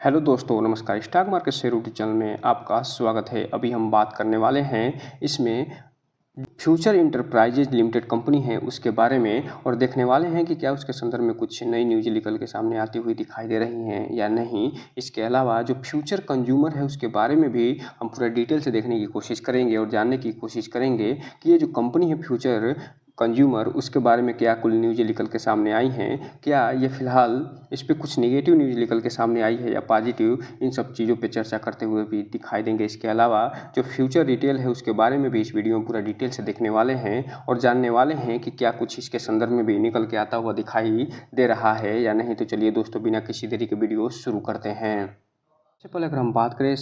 Hello दोस्तों, नमस्कार। Stock market share YouTube channel में आपका स्वागत है। अभी हम बात करने वाले हैं इसमें फ्यूचर इंटरप्राइजेज लिमिटेड कंपनी है उसके बारे में, और देखने वाले हैं कि क्या उसके संदर्भ में कुछ नई न्यूज़ निकल के सामने आती हुई दिखाई दे रही हैं या नहीं। इसके अलावा जो फ्यूचर कंज्यूमर है उसके बारे में भी हम पूरा डिटेल से देखने की कोशिश करेंगे और जानने की कोशिश करेंगे कि ये जो कंपनी है फ्यूचर कंज्यूमर, उसके बारे में क्या कुल न्यूज़ निकल के सामने आई हैं, क्या ये फ़िलहाल इस पे कुछ नेगेटिव न्यूज़ निकल के सामने आई है या पॉजिटिव, इन सब चीज़ों पे चर्चा करते हुए भी दिखाई देंगे। इसके अलावा जो फ्यूचर रिटेल है उसके बारे में भी इस वीडियो में पूरा डिटेल से देखने वाले हैं और जानने वाले हैं कि क्या कुछ इसके संदर्भ में भी निकल के आता हुआ दिखाई दे रहा है या नहीं। तो चलिए दोस्तों, बिना किसी देरी के वीडियो शुरू करते हैं। सबसे पहले अगर हम बात करें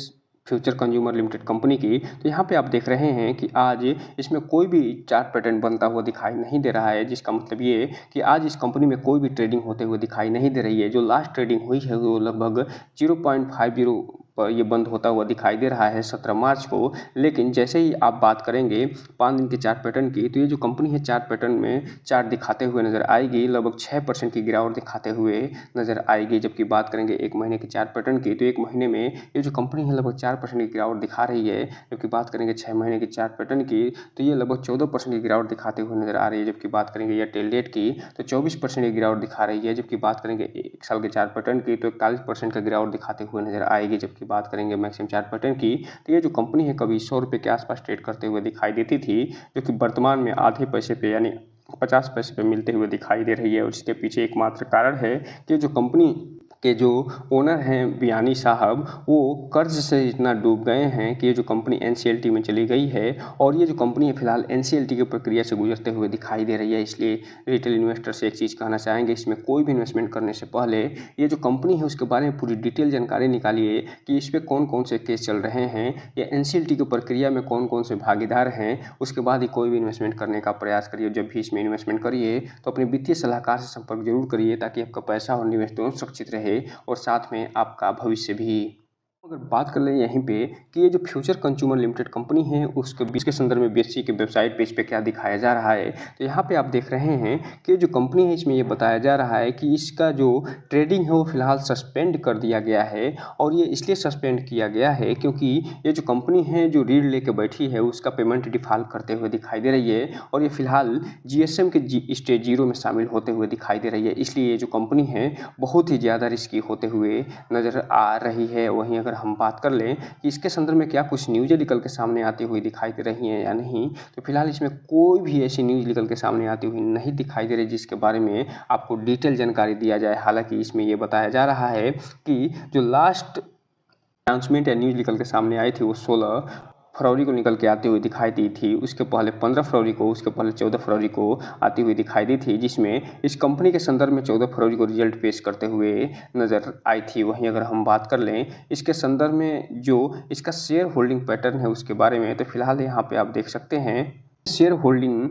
फ्यूचर कंज्यूमर लिमिटेड कंपनी की, तो यहाँ पे आप देख रहे हैं कि आज इसमें कोई भी चार्ट पैटर्न बनता हुआ दिखाई नहीं दे रहा है, जिसका मतलब ये कि आज इस कंपनी में कोई भी ट्रेडिंग होते हुए दिखाई नहीं दे रही है। जो लास्ट ट्रेडिंग हुई है वो लगभग 0.50 पर ये बंद होता हुआ दिखाई दे रहा है 17 मार्च को। लेकिन जैसे ही आप बात करेंगे 5 दिन के चार्ट पैटर्न की, तो ये जो कंपनी है चार्ट पैटर्न में चार्ट दिखाते हुए नज़र आएगी, लगभग 6% की गिरावट दिखाते हुए नज़र आएगी। जबकि बात करेंगे एक महीने के चार्ट पैटर्न की, तो एक महीने में ये जो कंपनी है लगभग 4% की गिरावट दिखा रही है। जबकि बात करेंगे 6 महीने के चार्ट पैटर्न की, तो ये लगभग 14% की गिरावट दिखाते हुए नज़र आ रही है। जबकि बात करेंगे एयरटेल डेट की, तो 24% की गिरावट दिखा रही है। जबकि बात करेंगे 1 साल के चार्ट पैटर्न की, तो 41% का गिरावट दिखाते हुए नज़र आएगी। जबकि बात करेंगे मैक्सिमम चार्ट पैटर्न की, तो ये जो कंपनी है कभी 100 रुपये के आसपास ट्रेड करते हुए दिखाई देती थी, जो कि वर्तमान में आधे पैसे पे यानी 50 पैसे पे मिलते हुए दिखाई दे रही है। और इसके पीछे एकमात्र कारण है कि जो कंपनी के जो ओनर हैं बियानी साहब, वो कर्ज से इतना डूब गए हैं कि ये जो कंपनी एनसीएलटी में चली गई है, और ये जो कंपनी है फिलहाल एनसीएलटी की प्रक्रिया से गुजरते हुए दिखाई दे रही है। इसलिए रिटेल इन्वेस्टर से एक चीज़ कहना चाहेंगे, इसमें कोई भी इन्वेस्टमेंट करने से पहले ये जो कंपनी है उसके बारे में पूरी डिटेल जानकारी निकालिए कि इस पर कौन कौन से केस चल रहे हैं या एनसीएलटी की प्रक्रिया में कौन कौन से भागीदार हैं। उसके बाद ही कोई भी इन्वेस्टमेंट करने का प्रयास करिए। जब भी इसमें इन्वेस्टमेंट करिए तो अपने वित्तीय सलाहकार से संपर्क जरूर करिए, ताकि आपका पैसा और निवेश दोनों सुरक्षित रहे और साथ में आपका भविष्य भी। अगर बात कर लें यहीं पे कि ये जो फ्यूचर कंज्यूमर लिमिटेड कंपनी है उसके संदर्भ में बीएसई के वेबसाइट पेज पे क्या दिखाया जा रहा है, तो यहाँ पे आप देख रहे हैं कि जो कंपनी है इसमें ये बताया जा रहा है कि इसका जो ट्रेडिंग है वो फिलहाल सस्पेंड कर दिया गया है। और ये इसलिए सस्पेंड किया गया है क्योंकि ये जो कंपनी है जो ऋण लेके बैठी है उसका पेमेंट डिफॉल्ट करते हुए दिखाई दे रही है, और ये फिलहाल जीएसएम के स्टेज 0 में शामिल होते हुए दिखाई दे रही है। इसलिए ये जो कंपनी है बहुत ही ज़्यादा रिस्की होते हुए नज़र आ रही है। वहीं अगर हम बात कर लें कि इसके संदर्भ में क्या कुछ न्यूज़ें निकल के सामने आती हुई दिखाई दे रही हैं या नहीं, तो फिलहाल इसमें कोई भी ऐसी न्यूज़ निकल के सामने आती हुई नहीं दिखाई दे रही जिसके बारे में आपको डिटेल जानकारी दिया जाए। हालांकि इसमें ये बताया जा रहा है कि जो लास्ट अनाउंसमेंट या न्यूज़ निकल के सामने आई थी वो 16 फरवरी को निकल के आती हुई दिखाई दी थी। उसके पहले 15 फरवरी को, उसके पहले 14 फरवरी को आती हुई दिखाई दी थी, जिसमें इस कंपनी के संदर्भ में 14 फरवरी को रिजल्ट पेश करते हुए नज़र आई थी। वहीं अगर हम बात कर लें इसके संदर्भ में जो इसका शेयर होल्डिंग पैटर्न है उसके बारे में, तो फिलहाल यहाँ पे आप देख सकते हैं शेयर होल्डिंग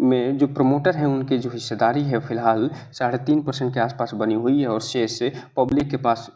में जो प्रमोटर हैं उनकी जो हिस्सेदारी है फिलहाल 3.5% के आसपास बनी हुई है और शेयर्स पब्लिक के पास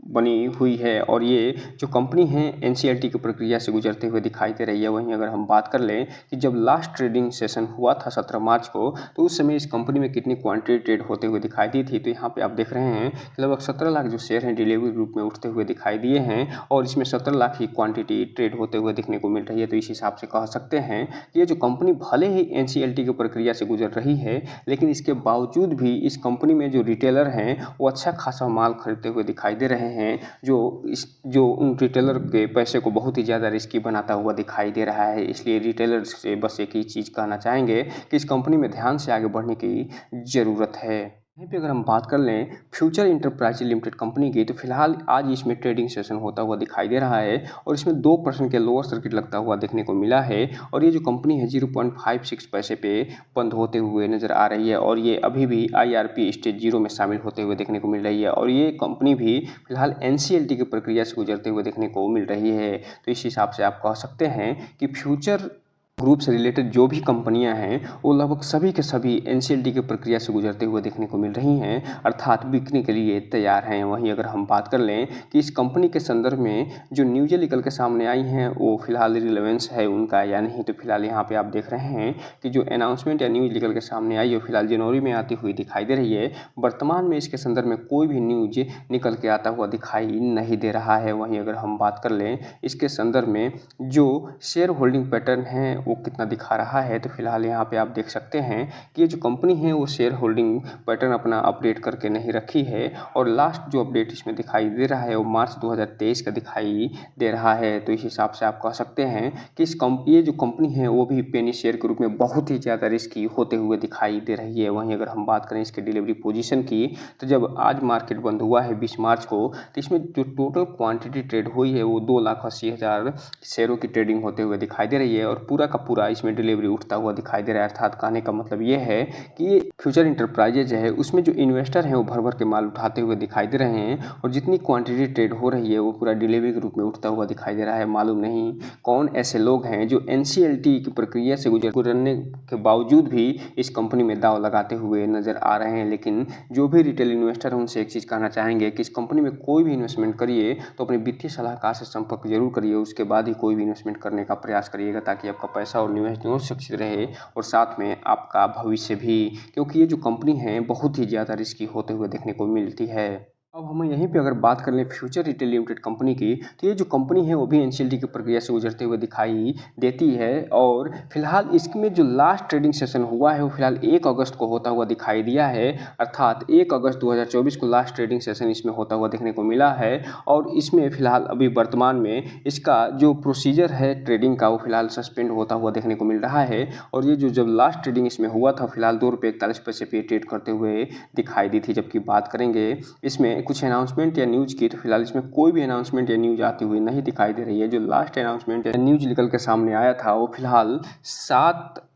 बनी हुई है। और ये जो कंपनी है एनसीएलटी की प्रक्रिया से गुजरते हुए दिखाई दे रही है। वहीं अगर हम बात कर लें कि जब लास्ट ट्रेडिंग सेशन हुआ था 17 मार्च को, तो उस समय इस कंपनी में कितनी क्वांटिटी ट्रेड होते हुए दिखाई दी थी, तो यहाँ पे आप देख रहे हैं कि लगभग 17 लाख जो शेयर हैं डिलीवरी ग्रुप में उठते हुए दिखाई दिए हैं, और इसमें 17 लाख की क्वांटिटी ट्रेड होते हुए देखने को मिल रही है। तो इस हिसाब से कह सकते हैं कि ये जो कंपनी भले ही एनसीएलटी की प्रक्रिया से गुजर रही है, लेकिन इसके बावजूद भी इस कंपनी में जो रिटेलर हैं वो अच्छा खासा माल खरीदते हुए दिखाई दे रहे हैं, जो उन रिटेलर के पैसे को बहुत ही ज़्यादा रिस्की बनाता हुआ दिखाई दे रहा है। इसलिए रिटेलर से बस एक ही चीज़ कहना चाहेंगे कि इस कंपनी में ध्यान से आगे बढ़ने की ज़रूरत है। यहीं पे अगर हम बात कर लें फ्यूचर इंटरप्राइज लिमिटेड कंपनी की, तो फिलहाल आज इसमें ट्रेडिंग सेशन होता हुआ दिखाई दे रहा है और इसमें 2% के लोअर सर्किट लगता हुआ देखने को मिला है। और ये जो कंपनी है 0.56 पैसे पे बंद होते हुए नज़र आ रही है, और ये अभी भी IRP स्टेज 0 में शामिल होते हुए देखने को मिल रही है। और ये कंपनी भी फिलहाल NCLT की प्रक्रिया से गुजरते हुए देखने को मिल रही है। तो इस हिसाब से आप कह सकते हैं कि फ्यूचर ग्रुप से रिलेटेड जो भी कंपनियां हैं वो लगभग सभी के सभी एनसीएलटी की प्रक्रिया से गुजरते हुए देखने को मिल रही हैं, अर्थात बिकने के लिए तैयार हैं। वहीं अगर हम बात कर लें कि इस कंपनी के संदर्भ में जो न्यूज़ें निकल के सामने आई हैं वो फिलहाल रिलेवेंस है उनका या नहीं, तो फिलहाल यहाँ पे आप देख रहे हैं कि जो अनाउंसमेंट या न्यूज़ निकल के सामने आई है वो फिलहाल जनवरी में आती हुई दिखाई दे रही है। वर्तमान में इसके संदर्भ में कोई भी न्यूज निकल के आता हुआ दिखाई नहीं दे रहा है। वहीं अगर हम बात कर लें इसके संदर्भ में जो शेयर होल्डिंग पैटर्न है वो कितना दिखा रहा है, तो फिलहाल यहाँ पे आप देख सकते हैं कि ये जो कंपनी है वो शेयर होल्डिंग पैटर्न अपना अपडेट करके नहीं रखी है और लास्ट जो अपडेट इसमें दिखाई दे रहा है वो मार्च 2023 का दिखाई दे रहा है। तो इस हिसाब से आप कह सकते हैं कि ये जो कंपनी है वो भी पेनी शेयर के रूप में बहुत ही ज़्यादा रिस्की होते हुए दिखाई दे रही है। वहीं अगर हम बात करें इसके डिलीवरी पोजीशन की, तो जब आज मार्केट बंद हुआ है 20 मार्च को, तो इसमें जो टोटल क्वांटिटी ट्रेड हुई है वो 2,80,000 शेयरों की ट्रेडिंग होते हुए दिखाई दे रही है और पूरा का पूरा इसमें डिलीवरी उठता हुआ दिखाई दे रहा है। अर्थात कहने का मतलब ये है कि ये फ्यूचर इंटरप्राइजेज है उसमें जो इन्वेस्टर हैं वो भर भर के माल उठाते हुए दिखाई दे रहे हैं और जितनी क्वांटिटी ट्रेड हो रही है वो पूरा डिलीवरी के रूप में उठता हुआ दिखाई दे रहा है। मालूम नहीं कौन ऐसे लोग हैं जो एनसीएलटी की प्रक्रिया से गुजरने के बावजूद भी इस कंपनी में दांव लगाते हुए नजर आ रहे हैं। लेकिन जो भी रिटेल इन्वेस्टर हैं उनसे एक चीज़ कहना चाहेंगे कि इस कंपनी में कोई भी इन्वेस्टमेंट करिए तो अपने वित्तीय सलाहकार से संपर्क जरूर करिए, उसके बाद ही कोई भी इन्वेस्टमेंट करने का प्रयास करिएगा ताकि आपका पैसा और निवेश दोनों सुरक्षित रहे और साथ में आपका भविष्य भी, क्योंकि ये जो कंपनी है बहुत ही ज़्यादा रिस्की होते हुए देखने को मिलती है। अब हम यहीं पे अगर बात कर लें फ्यूचर रिटेल लिमिटेड कंपनी की, तो ये जो कंपनी है वो भी एनसीएलटी की प्रक्रिया से गुजरते हुए दिखाई देती है और फिलहाल इसमें जो लास्ट ट्रेडिंग सेशन हुआ है वो फिलहाल 1 अगस्त को होता हुआ दिखाई दिया है। अर्थात 1 अगस्त 2024 को लास्ट ट्रेडिंग सेशन इसमें होता हुआ देखने को मिला है और इसमें फिलहाल अभी वर्तमान में इसका जो प्रोसीजर है ट्रेडिंग का वो फिलहाल सस्पेंड होता हुआ देखने को मिल रहा है और ये जो जब लास्ट ट्रेडिंग इसमें हुआ था फिलहाल ₹2.41 पे ट्रेड करते हुए दिखाई दी थी। जबकि बात करेंगे इसमें कुछ अनाउंसमेंट या न्यूज़ की, तो फिलहाल इसमें कोई भी अनाउंसमेंट या न्यूज़ आती हुई नहीं दिखाई दे रही है। जो लास्ट अनाउंसमेंट या न्यूज़ निकल के सामने आया था वो फिलहाल 7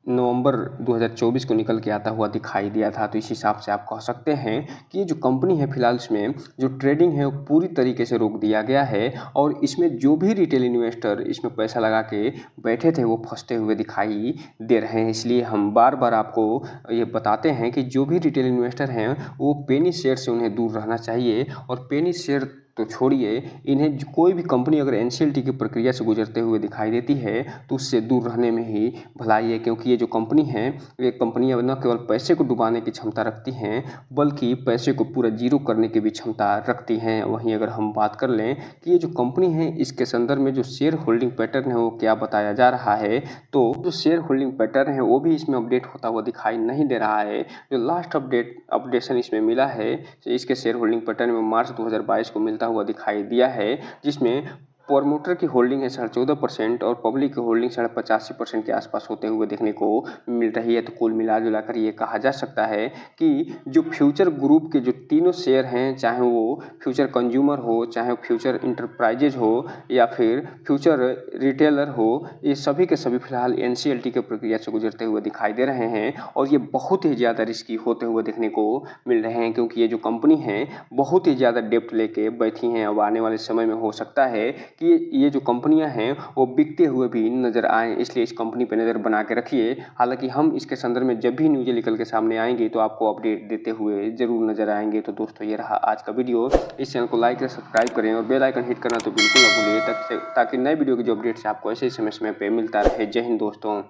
नवंबर 2024 को निकल के आता हुआ दिखाई दिया था। तो इस हिसाब से आप कह सकते हैं कि ये जो कंपनी है फिलहाल इसमें जो ट्रेडिंग है वो पूरी तरीके से रोक दिया गया है और इसमें जो भी रिटेल इन्वेस्टर इसमें पैसा लगा के बैठे थे वो फंसते हुए दिखाई दे रहे हैं। इसलिए हम बार बार आपको ये बताते हैं कि जो भी रिटेल इन्वेस्टर हैं वो पेनी शेयर से उन्हें दूर रहना चाहिए और पेनी शेयर तो छोड़िए, इन्हें कोई भी कंपनी अगर एनसीएलटी की प्रक्रिया से गुजरते हुए दिखाई देती है तो उससे दूर रहने में ही भलाई है, क्योंकि ये जो कंपनी है ये कंपनियां न केवल पैसे को डुबाने की क्षमता रखती हैं बल्कि पैसे को पूरा जीरो करने की भी क्षमता रखती हैं। वहीं अगर हम बात कर लें कि ये जो कंपनी है इसके संदर्भ में जो शेयर होल्डिंग पैटर्न है वो क्या बताया जा रहा है, तो जो शेयर होल्डिंग पैटर्न है वो भी इसमें अपडेट होता हुआ दिखाई नहीं दे रहा है। जो लास्ट अपडेशन इसमें मिला है इसके शेयर होल्डिंग पैटर्न में मार्च 2022 को मिलता हुआ दिखाई दिया है, जिसमें प्रमोटर की होल्डिंग है 14.5% और पब्लिक की होल्डिंग 85% के आसपास होते हुए देखने को मिल रही है। तो कुल मिला जुलाकर ये कहा जा सकता है कि जो फ्यूचर ग्रुप के जो तीनों शेयर हैं, चाहे वो फ्यूचर कंज्यूमर हो, चाहे फ्यूचर इंटरप्राइजेज हो या फिर फ्यूचर रिटेलर हो, ये सभी के सभी फिलहाल एनसीएलटी के प्रक्रिया से गुजरते हुए दिखाई दे रहे हैं और ये बहुत ही ज़्यादा रिस्की होते हुए देखने को मिल रहे हैं, क्योंकि ये जो कंपनी है बहुत ही ज़्यादा डेप्ट लेके बैठी हैं। अब आने वाले समय में हो सकता है कि ये जो कंपनियां हैं वो बिकते हुए भी नज़र आएँ, इसलिए इस कंपनी पर नज़र बना के रखिए। हालांकि हम इसके संदर्भ में जब भी न्यूज़ें निकल के सामने आएंगी तो आपको अपडेट देते हुए ज़रूर नज़र आएंगे। तो दोस्तों ये रहा आज का वीडियो। इस चैनल को लाइक करें, सब्सक्राइब करें और बेल आइकन हिट करना तो बिल्कुल ना भूलिए ताकि नए वीडियो की जो अपडेट्स आपको ऐसे समय समय पर मिलता रहे। जय हिंद दोस्तों।